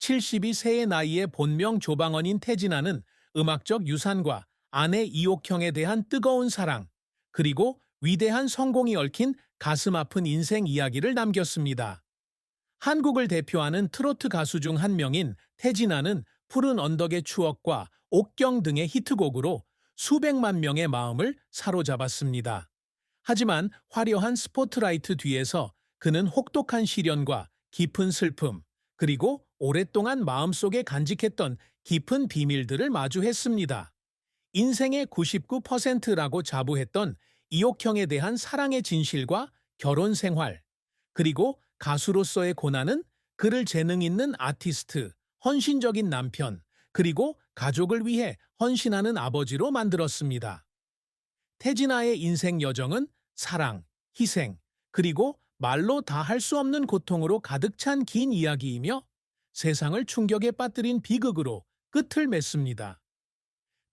72세의 나이에 본명 조방언인 태진아는 음악적 유산과 아내 이옥형에 대한 뜨거운 사랑, 그리고 위대한 성공이 얽힌 가슴 아픈 인생 이야기를 남겼습니다. 한국을 대표하는 트로트 가수 중 한 명인 태진아는 푸른 언덕의 추억과 옥경 등의 히트곡으로 수백만 명의 마음을 사로잡았습니다. 하지만 화려한 스포트라이트 뒤에서 그는 혹독한 시련과 깊은 슬픔, 그리고 오랫동안 마음속에 간직했던 깊은 비밀들을 마주했습니다. 인생의 99%라고 자부했던 이옥형에 대한 사랑의 진실과 결혼 생활, 그리고 가수로서의 고난은 그를 재능 있는 아티스트, 헌신적인 남편, 그리고 가족을 위해 헌신하는 아버지로 만들었습니다. 태진아의 인생 여정은 사랑, 희생, 그리고 말로 다 할 수 없는 고통으로 가득 찬 긴 이야기이며 세상을 충격에 빠뜨린 비극으로 끝을 맺습니다.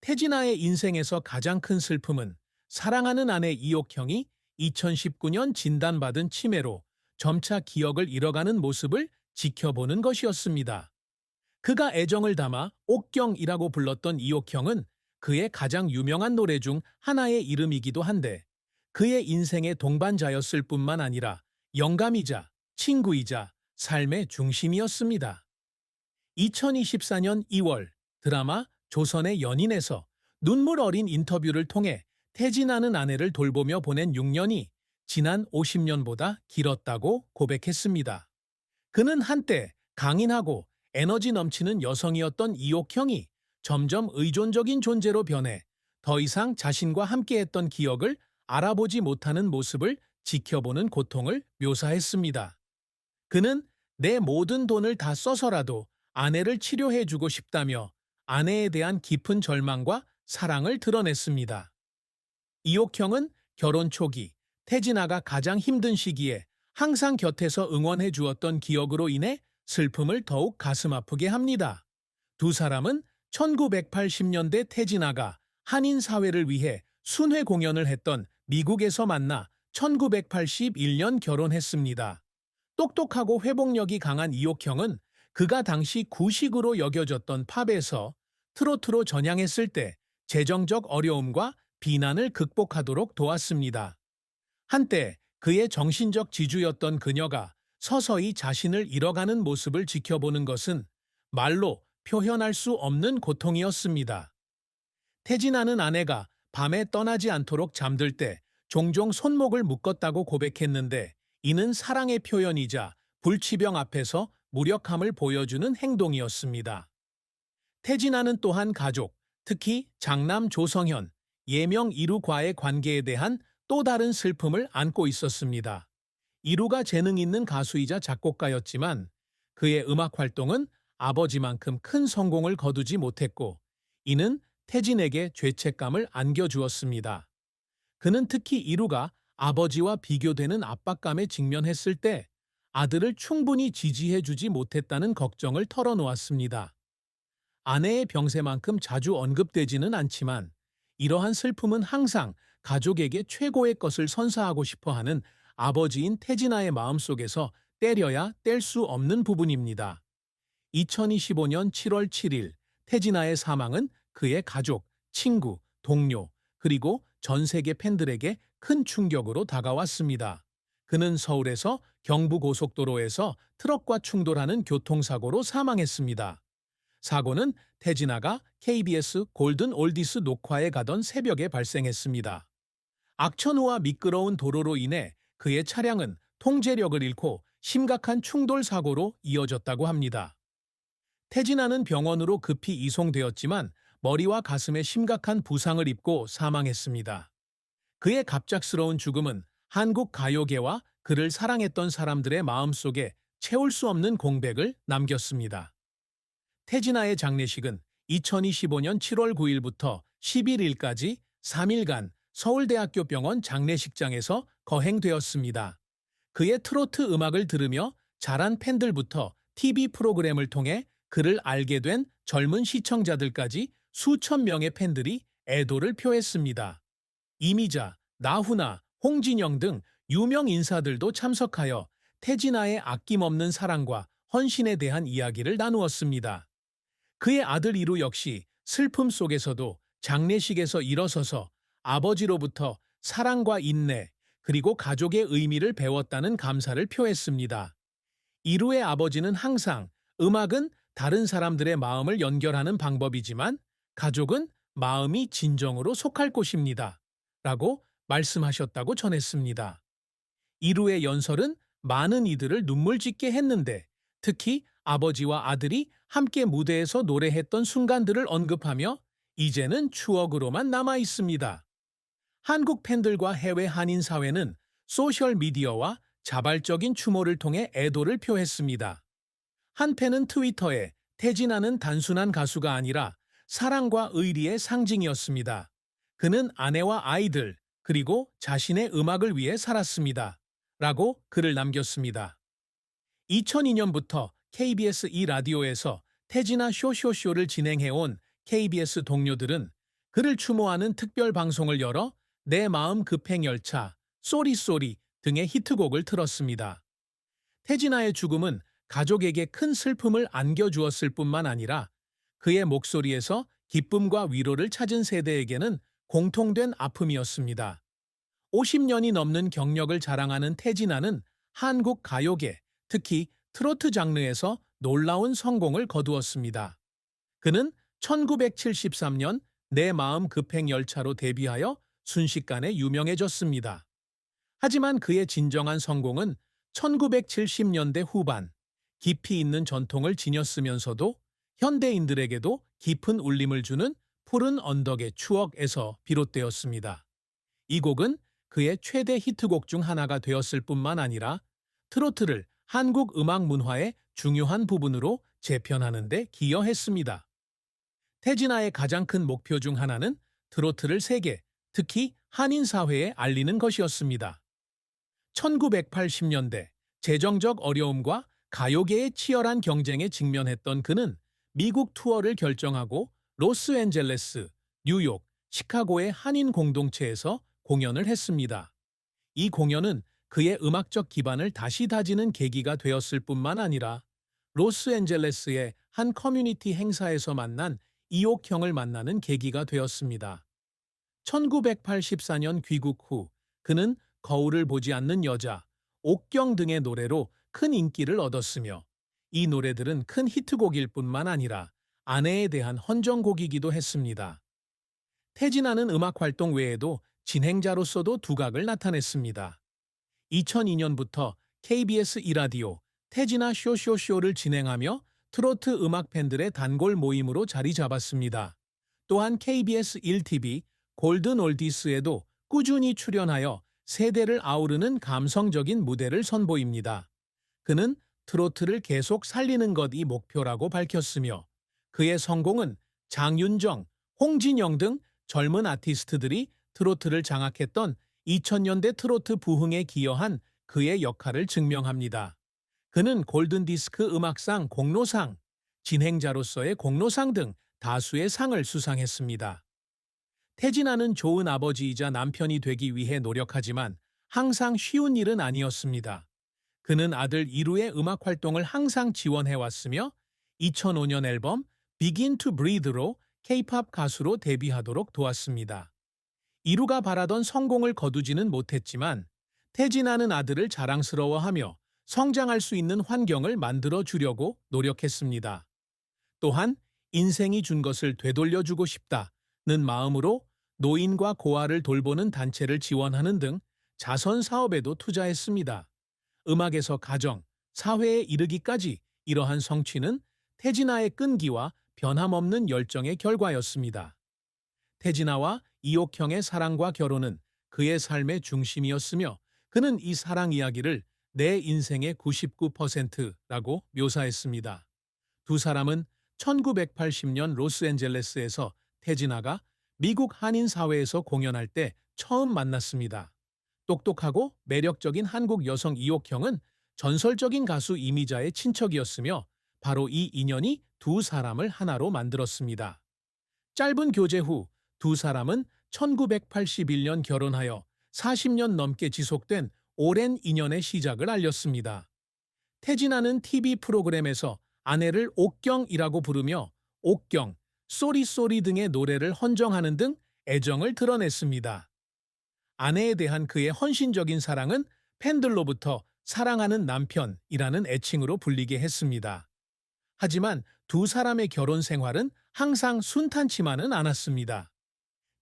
태진아의 인생에서 가장 큰 슬픔은 사랑하는 아내 이옥형이 2019년 진단받은 치매로 점차 기억을 잃어가는 모습을 지켜보는 것이었습니다. 그가 애정을 담아 옥경이라고 불렀던 이옥형은 그의 가장 유명한 노래 중 하나의 이름이기도 한데 그의 인생의 동반자였을 뿐만 아니라 영감이자 친구이자 삶의 중심이었습니다. 2024년 2월 드라마 조선의 연인에서 눈물 어린 인터뷰를 통해 태진아는 아내를 돌보며 보낸 6년이 지난 50년보다 길었다고 고백했습니다. 그는 한때 강인하고 에너지 넘치는 여성이었던 이옥형이 점점 의존적인 존재로 변해 더 이상 자신과 함께했던 기억을 알아보지 못하는 모습을 지켜보는 고통을 묘사했습니다. 그는 내 모든 돈을 다 써서라도 아내를 치료해주고 싶다며 아내에 대한 깊은 절망과 사랑을 드러냈습니다. 이옥형은 결혼 초기 태진아가 가장 힘든 시기에 항상 곁에서 응원해 주었던 기억으로 인해 슬픔을 더욱 가슴 아프게 합니다. 두 사람은 1980년대 태진아가 한인 사회를 위해 순회 공연을 했던 미국에서 만나 1981년 결혼했습니다. 똑똑하고 회복력이 강한 이옥형은 그가 당시 구식으로 여겨졌던 팝에서 트로트로 전향했을 때 재정적 어려움과 비난을 극복하도록 도왔습니다. 한때 그의 정신적 지주였던 그녀가 서서히 자신을 잃어가는 모습을 지켜보는 것은 말로 표현할 수 없는 고통이었습니다. 태진아는 아내가 밤에 떠나지 않도록 잠들 때 종종 손목을 묶었다고 고백했는데 이는 사랑의 표현이자 불치병 앞에서 무력함을 보여주는 행동이었습니다. 태진아는 또한 가족, 특히 장남 조성현, 예명 이루과의 관계에 대한 또 다른 슬픔을 안고 있었습니다. 이루가 재능 있는 가수이자 작곡가였지만 그의 음악 활동은 아버지만큼 큰 성공을 거두지 못했고 이는 태진에게 죄책감을 안겨주었습니다. 그는 특히 이루가 아버지와 비교되는 압박감에 직면했을 때 아들을 충분히 지지해주지 못했다는 걱정을 털어놓았습니다. 아내의 병세만큼 자주 언급되지는 않지만 이러한 슬픔은 항상 가족에게 최고의 것을 선사하고 싶어하는 아버지인 태진아의 마음속에서 때려야 뗄 수 없는 부분입니다. 2025년 7월 7일 태진아의 사망은 그의 가족, 친구, 동료, 그리고 전 세계 팬들에게 큰 충격으로 다가왔습니다. 그는 서울에서 경부고속도로에서 트럭과 충돌하는 교통사고로 사망했습니다. 사고는 태진아가 KBS 골든 올디스 녹화에 가던 새벽에 발생했습니다. 악천후와 미끄러운 도로로 인해 그의 차량은 통제력을 잃고 심각한 충돌 사고로 이어졌다고 합니다. 태진아는 병원으로 급히 이송되었지만 머리와 가슴에 심각한 부상을 입고 사망했습니다. 그의 갑작스러운 죽음은 한국 가요계와 그를 사랑했던 사람들의 마음속에 채울 수 없는 공백을 남겼습니다. 태진아의 장례식은 2025년 7월 9일부터 11일까지 3일간 서울대학교 병원 장례식장에서 거행되었습니다. 그의 트로트 음악을 들으며 자란 팬들부터 TV 프로그램을 통해 그를 알게 된 젊은 시청자들까지 수천 명의 팬들이 애도를 표했습니다. 이미자, 나훈아, 홍진영 등 유명 인사들도 참석하여 태진아의 아낌없는 사랑과 헌신에 대한 이야기를 나누었습니다. 그의 아들 이루 역시 슬픔 속에서도 장례식에서 일어서서 아버지로부터 사랑과 인내, 그리고 가족의 의미를 배웠다는 감사를 표했습니다. 이루의 아버지는 항상 음악은 다른 사람들의 마음을 연결하는 방법이지만 가족은 마음이 진정으로 속할 곳입니다. 라고 말씀하셨다고 전했습니다. 이루의 연설은 많은 이들을 눈물 짓게 했는데 특히 아버지와 아들이 함께 무대에서 노래했던 순간들을 언급하며 이제는 추억으로만 남아 있습니다. 한국 팬들과 해외 한인 사회는 소셜미디어와 자발적인 추모를 통해 애도를 표했습니다. 한 팬은 트위터에 태진아는 단순한 가수가 아니라 사랑과 의리의 상징이었습니다. 그는 아내와 아이들, 그리고 자신의 음악을 위해 살았습니다. 라고 글을 남겼습니다. 2002년부터 KBS 2라디오에서 태진아 쇼쇼쇼를 진행해온 KBS 동료들은 그를 추모하는 특별 방송을 열어 내 마음 급행열차, 쏘리쏘리 등의 히트곡을 틀었습니다. 태진아의 죽음은 가족에게 큰 슬픔을 안겨주었을 뿐만 아니라 그의 목소리에서 기쁨과 위로를 찾은 세대에게는 공통된 아픔이었습니다. 50년이 넘는 경력을 자랑하는 태진아는 한국 가요계, 특히 트로트 장르에서 놀라운 성공을 거두었습니다. 그는 1973년 내 마음 급행열차로 데뷔하여 순식간에 유명해졌습니다. 하지만 그의 진정한 성공은 1970년대 후반, 깊이 있는 전통을 지녔으면서도 현대인들에게도 깊은 울림을 주는 푸른 언덕의 추억에서 비롯되었습니다. 이 곡은 그의 최대 히트곡 중 하나가 되었을 뿐만 아니라 트로트를 한국 음악 문화의 중요한 부분으로 재편하는 데 기여했습니다. 태진아의 가장 큰 목표 중 하나는 트로트를 세계, 특히 한인 사회에 알리는 것이었습니다. 1980년대 재정적 어려움과 가요계의 치열한 경쟁에 직면했던 그는 미국 투어를 결정하고 로스앤젤레스, 뉴욕, 시카고의 한인 공동체에서 공연을 했습니다. 이 공연은 그의 음악적 기반을 다시 다지는 계기가 되었을 뿐만 아니라 로스앤젤레스의 한 커뮤니티 행사에서 만난 이옥형을 만나는 계기가 되었습니다. 1984년 귀국 후 그는 거울을 보지 않는 여자, 옥경 등의 노래로 큰 인기를 얻었으며 이 노래들은 큰 히트곡일 뿐만 아니라 아내에 대한 헌정곡이기도 했습니다. 태진아는 음악 활동 외에도 진행자로서도 두각을 나타냈습니다. 2002년부터 KBS 2라디오 태진아 쇼쇼쇼를 진행하며 트로트 음악 팬들의 단골 모임으로 자리 잡았습니다. 또한 KBS 1TV 골든 올디스에도 꾸준히 출연하여 세대를 아우르는 감성적인 무대를 선보입니다. 그는 트로트를 계속 살리는 것이 목표라고 밝혔으며 그의 성공은 장윤정, 홍진영 등 젊은 아티스트들이 트로트를 장악했던 2000년대 트로트 부흥에 기여한 그의 역할을 증명합니다. 그는 골든디스크 음악상 공로상, 진행자로서의 공로상 등 다수의 상을 수상했습니다. 태진아는 좋은 아버지이자 남편이 되기 위해 노력하지만 항상 쉬운 일은 아니었습니다. 그는 아들 이루의 음악 활동을 항상 지원해왔으며 2005년 앨범 Begin to Breathe로 K-팝 가수로 데뷔하도록 도왔습니다. 이루가 바라던 성공을 거두지는 못했지만 태진아는 아들을 자랑스러워하며 성장할 수 있는 환경을 만들어 주려고 노력했습니다. 또한 인생이 준 것을 되돌려주고 싶다는 마음으로 노인과 고아를 돌보는 단체를 지원하는 등 자선 사업에도 투자했습니다. 음악에서 가정, 사회에 이르기까지 이러한 성취는 태진아의 끈기와 변함없는 열정의 결과였습니다. 태진아와 이옥형의 사랑과 결혼은 그의 삶의 중심이었으며 그는 이 사랑 이야기를 내 인생의 99%라고 묘사했습니다. 두 사람은 1980년 로스앤젤레스에서 태진아가 미국 한인 사회에서 공연할 때 처음 만났습니다. 똑똑하고 매력적인 한국 여성 이옥형은 전설적인 가수 이미자의 친척이었으며 바로 이 인연이 두 사람을 하나로 만들었습니다. 짧은 교제 후 두 사람은 1981년 결혼하여 40년 넘게 지속된 오랜 인연의 시작을 알렸습니다. 태진아는 TV 프로그램에서 아내를 옥경이라고 부르며 옥경, 쏘리쏘리 등의 노래를 헌정하는 등 애정을 드러냈습니다. 아내에 대한 그의 헌신적인 사랑은 팬들로부터 사랑하는 남편이라는 애칭으로 불리게 했습니다. 하지만 두 사람의 결혼 생활은 항상 순탄치만은 않았습니다.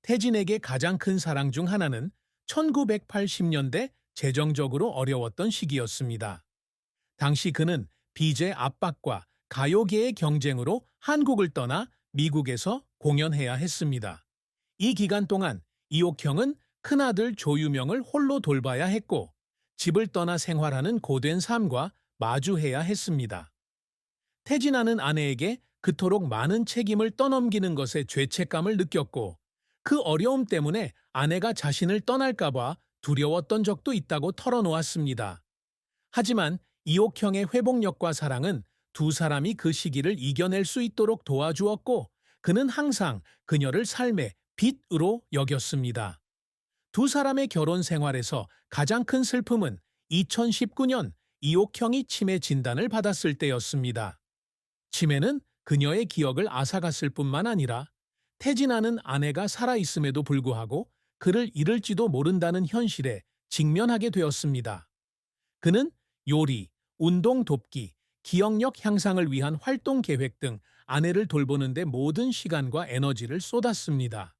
태진에게 가장 큰 사랑 중 하나는 1980년대 재정적으로 어려웠던 시기였습니다. 당시 그는 빚의 압박과 가요계의 경쟁으로 한국을 떠나 미국에서 공연해야 했습니다. 이 기간 동안 이옥형은 큰아들 조유명을 홀로 돌봐야 했고 집을 떠나 생활하는 고된 삶과 마주해야 했습니다. 태진아는 아내에게 그토록 많은 책임을 떠넘기는 것에 죄책감을 느꼈고 그 어려움 때문에 아내가 자신을 떠날까봐 두려웠던 적도 있다고 털어놓았습니다. 하지만 이옥형의 회복력과 사랑은 두 사람이 그 시기를 이겨낼 수 있도록 도와주었고 그는 항상 그녀를 삶의 빛으로 여겼습니다. 두 사람의 결혼 생활에서 가장 큰 슬픔은 2019년 이옥형이 치매 진단을 받았을 때였습니다. 치매는 그녀의 기억을 앗아갔을 뿐만 아니라 태진아는 아내가 살아있음에도 불구하고 그를 잃을지도 모른다는 현실에 직면하게 되었습니다. 그는 요리, 운동 돕기, 기억력 향상을 위한 활동 계획 등 아내를 돌보는 데 모든 시간과 에너지를 쏟았습니다.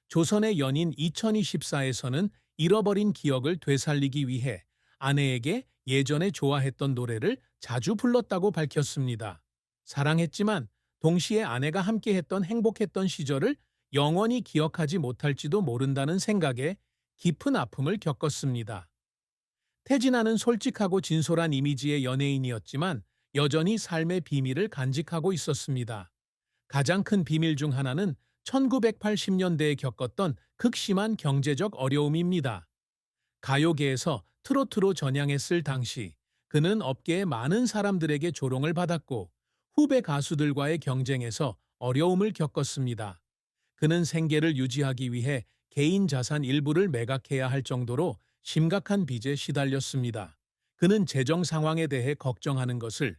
조선의 연인 2024에서는 잃어버린 기억을 되살리기 위해 아내에게 예전에 좋아했던 노래를 자주 불렀다고 밝혔습니다. 사랑했지만 동시에 아내가 함께했던 행복했던 시절을 영원히 기억하지 못할지도 모른다는 생각에 깊은 아픔을 겪었습니다. 태진아는 솔직하고 진솔한 이미지의 연예인이었지만 여전히 삶의 비밀을 간직하고 있었습니다. 가장 큰 비밀 중 하나는 1980년대에 겪었던 극심한 경제적 어려움입니다. 가요계에서 트로트로 전향했을 당시 그는 업계의 많은 사람들에게 조롱을 받았고 후배 가수들과의 경쟁에서 어려움을 겪었습니다. 그는 생계를 유지하기 위해 개인 자산 일부를 매각해야 할 정도로 심각한 빚에 시달렸습니다. 그는 재정 상황에 대해 걱정하는 것을